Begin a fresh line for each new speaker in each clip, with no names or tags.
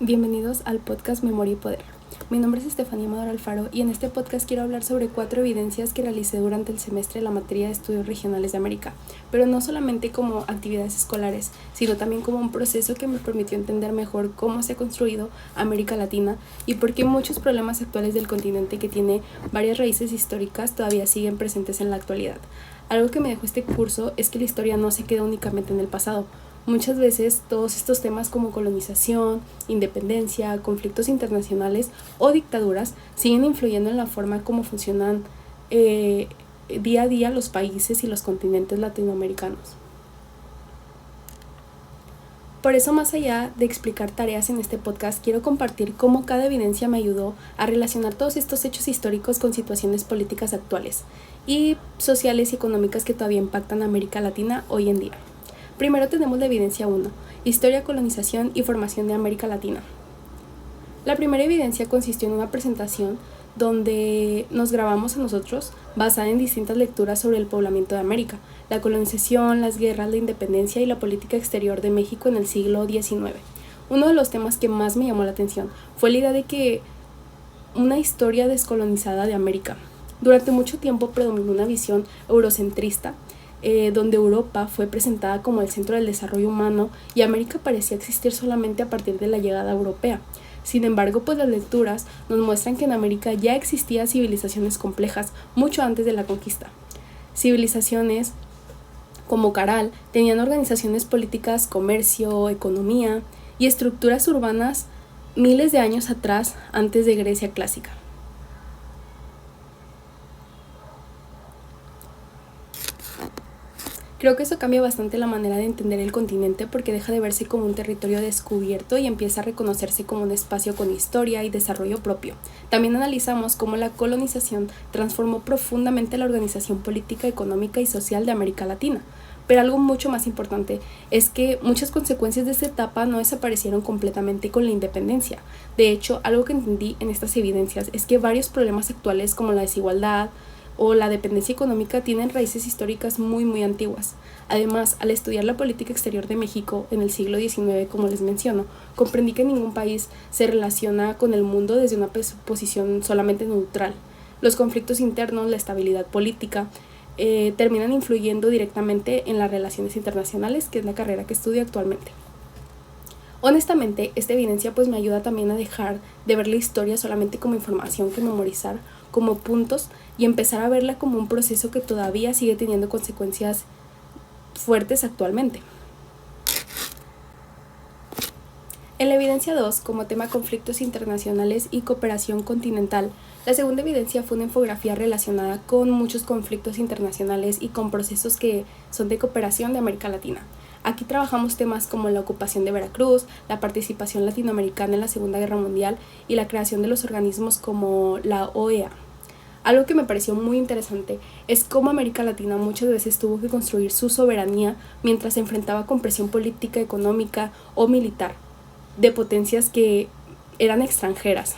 Bienvenidos al podcast Memoria y Poder. Mi nombre es Estefanía Amador Alfaro y en este podcast quiero hablar sobre 4 evidencias que realicé durante el semestre de la materia de Estudios Regionales de América, pero no solamente como actividades escolares, sino también como un proceso que me permitió entender mejor cómo se ha construido América Latina y por qué muchos problemas actuales del continente que tiene varias raíces históricas todavía siguen presentes en la actualidad. Algo que me dejó este curso es que la historia no se queda únicamente en el pasado. Muchas veces todos estos temas como colonización, independencia, conflictos internacionales o dictaduras siguen influyendo en la forma como funcionan día a día los países y los continentes latinoamericanos. Por eso, más allá de explicar tareas en este podcast, quiero compartir cómo cada evidencia me ayudó a relacionar todos estos hechos históricos con situaciones políticas actuales y sociales y económicas que todavía impactan a América Latina hoy en día. Primero tenemos la evidencia 1, historia, colonización y formación de América Latina. La primera evidencia consistió en una presentación donde nos grabamos a nosotros basada en distintas lecturas sobre el poblamiento de América, la colonización, las guerras, la independencia y la política exterior de México en el siglo XIX. Uno de los temas que más me llamó la atención fue la idea de que una historia descolonizada de América. Durante mucho tiempo predominó una visión eurocentrista, donde Europa fue presentada como el centro del desarrollo humano y América parecía existir solamente a partir de la llegada europea. Sin embargo, pues las lecturas nos muestran que en América ya existían civilizaciones complejas mucho antes de la conquista. Civilizaciones como Caral tenían organizaciones políticas, comercio, economía y estructuras urbanas miles de años atrás, antes de Grecia clásica. Creo que eso cambia bastante la manera de entender el continente porque deja de verse como un territorio descubierto y empieza a reconocerse como un espacio con historia y desarrollo propio. También analizamos cómo la colonización transformó profundamente la organización política, económica y social de América Latina. Pero algo mucho más importante es que muchas consecuencias de esta etapa no desaparecieron completamente con la independencia. De hecho, algo que entendí en estas evidencias es que varios problemas actuales como la desigualdad, o la dependencia económica tienen raíces históricas muy antiguas. Además, al estudiar la política exterior de México en el siglo XIX, como les menciono, comprendí que ningún país se relaciona con el mundo desde una posición solamente neutral. Los conflictos internos, la estabilidad política, terminan influyendo directamente en las relaciones internacionales, que es la carrera que estudio actualmente. Honestamente, esta evidencia pues me ayuda también a dejar de ver la historia solamente como información que memorizar, como puntos, y empezar a verla como un proceso que todavía sigue teniendo consecuencias fuertes actualmente. En la evidencia 2, como tema conflictos internacionales y cooperación continental, la segunda evidencia fue una infografía relacionada con muchos conflictos internacionales y con procesos que son de cooperación de América Latina. Aquí trabajamos temas como la ocupación de Veracruz, la participación latinoamericana en la Segunda Guerra Mundial y la creación de los organismos como la OEA. Algo que me pareció muy interesante es cómo América Latina muchas veces tuvo que construir su soberanía mientras se enfrentaba con presión política, económica o militar de potencias que eran extranjeras.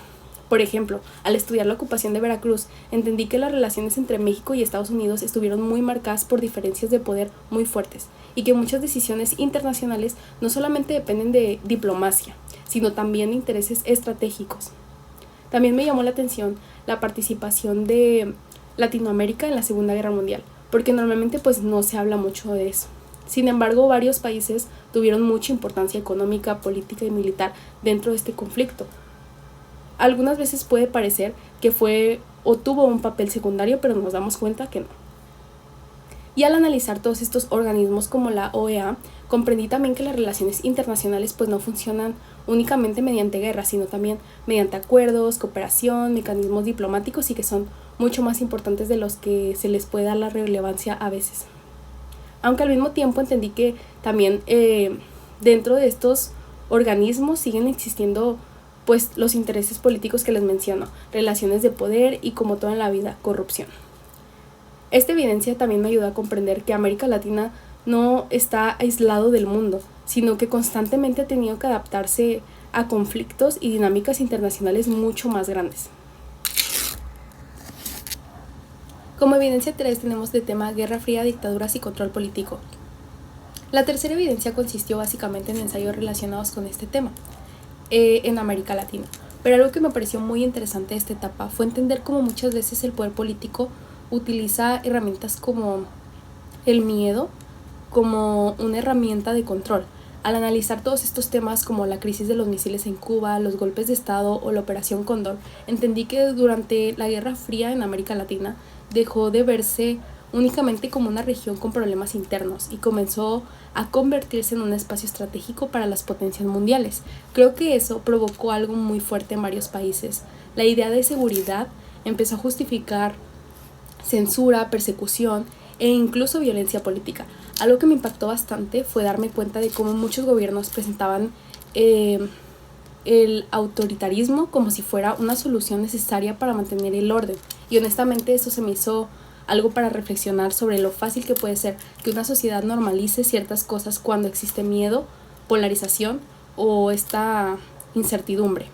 Por ejemplo, al estudiar la ocupación de Veracruz, entendí que las relaciones entre México y Estados Unidos estuvieron muy marcadas por diferencias de poder muy fuertes y que muchas decisiones internacionales no solamente dependen de diplomacia, sino también de intereses estratégicos. También me llamó la atención la participación de Latinoamérica en la Segunda Guerra Mundial, porque normalmente pues no se habla mucho de eso. Sin embargo, varios países tuvieron mucha importancia económica, política y militar dentro de este conflicto. Algunas veces puede parecer que fue o tuvo un papel secundario, pero nos damos cuenta que no. Y al analizar todos estos organismos como la OEA, comprendí también que las relaciones internacionales pues no funcionan únicamente mediante guerras, sino también mediante acuerdos, cooperación, mecanismos diplomáticos y que son mucho más importantes de los que se les puede dar la relevancia a veces. Aunque al mismo tiempo entendí que también dentro de estos organismos siguen existiendo pues los intereses políticos que les menciono, relaciones de poder y, como todo en la vida, corrupción. Esta evidencia también me ayuda a comprender que América Latina no está aislado del mundo, sino que constantemente ha tenido que adaptarse a conflictos y dinámicas internacionales mucho más grandes. Como evidencia 3 tenemos de tema Guerra Fría, dictaduras y control político. La tercera evidencia consistió básicamente en ensayos relacionados con este tema. en América Latina. Pero algo que me pareció muy interesante de esta etapa fue entender cómo muchas veces el poder político utiliza herramientas como el miedo como una herramienta de control. Al analizar todos estos temas como la crisis de los misiles en Cuba, los golpes de Estado o la Operación Cóndor, entendí que durante la Guerra Fría en América Latina dejó de verse únicamente como una región con problemas internos y comenzó a convertirse en un espacio estratégico para las potencias mundiales. Creo que eso provocó algo muy fuerte en varios países. La idea de seguridad empezó a justificar censura, persecución e incluso violencia política. Algo que me impactó bastante fue darme cuenta de cómo muchos gobiernos presentaban el autoritarismo como si fuera una solución necesaria para mantener el orden. Y honestamente eso se me hizo algo para reflexionar sobre lo fácil que puede ser que una sociedad normalice ciertas cosas cuando existe miedo, polarización o esta incertidumbre.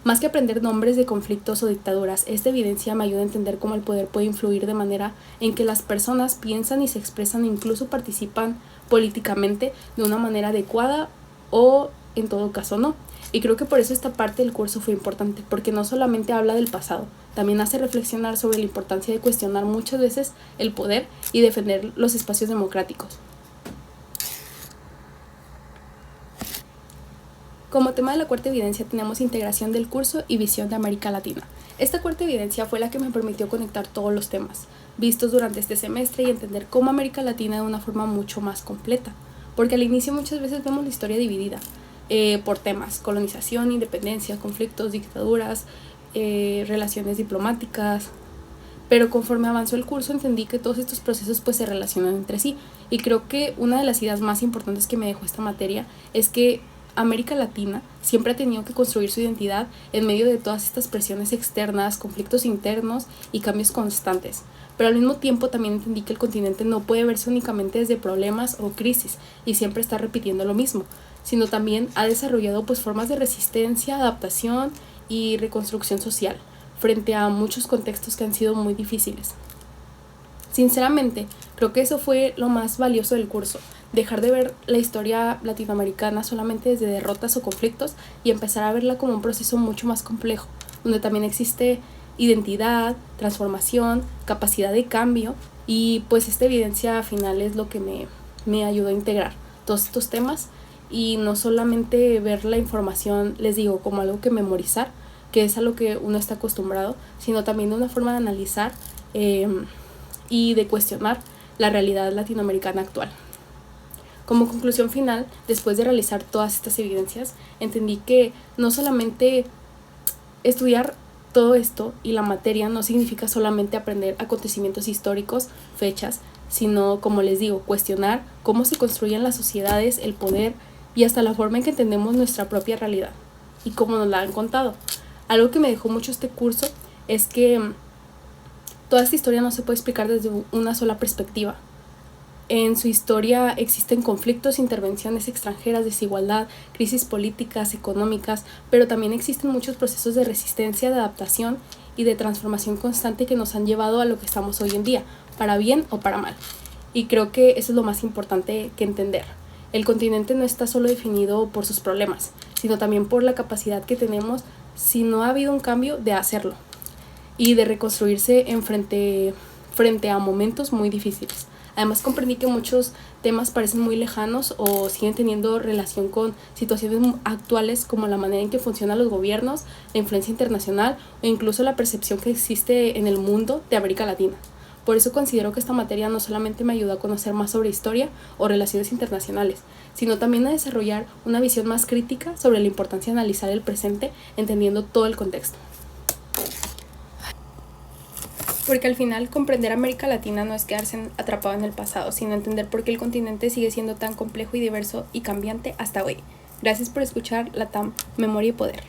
Más que aprender nombres de conflictos o dictaduras, esta evidencia me ayuda a entender cómo el poder puede influir de manera en que las personas piensan y se expresan e incluso participan políticamente de una manera adecuada o en todo caso no. Y creo que por eso esta parte del curso fue importante, porque no solamente habla del pasado, también hace reflexionar sobre la importancia de cuestionar muchas veces el poder y defender los espacios democráticos. Como tema de la cuarta evidencia tenemos integración del curso y visión de América Latina. Esta cuarta evidencia fue la que me permitió conectar todos los temas vistos durante este semestre y entender cómo América Latina de una forma mucho más completa, porque al inicio muchas veces vemos la historia dividida por temas: colonización, independencia, conflictos, dictaduras, relaciones diplomáticas. Pero conforme avanzó el curso entendí que todos estos procesos pues se relacionan entre sí, y creo que una de las ideas más importantes que me dejó esta materia es que América Latina siempre ha tenido que construir su identidad en medio de todas estas presiones externas, conflictos internos y cambios constantes. Pero al mismo tiempo también entendí que el continente no puede verse únicamente desde problemas o crisis y siempre está repitiendo lo mismo, sino también ha desarrollado pues formas de resistencia, adaptación y reconstrucción social frente a muchos contextos que han sido muy difíciles. Sinceramente, creo que eso fue lo más valioso del curso: dejar de ver la historia latinoamericana solamente desde derrotas o conflictos y empezar a verla como un proceso mucho más complejo, donde también existe identidad, transformación, capacidad de cambio, y pues esta evidencia final es lo que me ayudó a integrar todos estos temas y no solamente ver la información, les digo, como algo que memorizar, que es a lo que uno está acostumbrado, sino también de una forma de analizar y de cuestionar la realidad latinoamericana actual. Como conclusión final, después de realizar todas estas evidencias, entendí que no solamente estudiar todo esto y la materia no significa solamente aprender acontecimientos históricos, fechas, sino, como les digo, cuestionar cómo se construyen las sociedades, el poder y hasta la forma en que entendemos nuestra propia realidad y cómo nos la han contado. Algo que me dejó mucho este curso es que toda esta historia no se puede explicar desde una sola perspectiva. En su historia existen conflictos, intervenciones extranjeras, desigualdad, crisis políticas, económicas, pero también existen muchos procesos de resistencia, de adaptación y de transformación constante que nos han llevado a lo que estamos hoy en día, para bien o para mal. Y creo que eso es lo más importante que entender. El continente no está solo definido por sus problemas, sino también por la capacidad que tenemos, si no ha habido un cambio, de hacerlo y de reconstruirse frente a momentos muy difíciles. Además comprendí que muchos temas parecen muy lejanos o siguen teniendo relación con situaciones actuales, como la manera en que funcionan los gobiernos, la influencia internacional o incluso la percepción que existe en el mundo de América Latina. Por eso considero que esta materia no solamente me ayuda a conocer más sobre historia o relaciones internacionales, sino también a desarrollar una visión más crítica sobre la importancia de analizar el presente, entendiendo todo el contexto. Porque al final comprender América Latina no es quedarse atrapado en el pasado, sino entender por qué el continente sigue siendo tan complejo y diverso y cambiante hasta hoy. Gracias por escuchar LATAM, Memoria y Poder.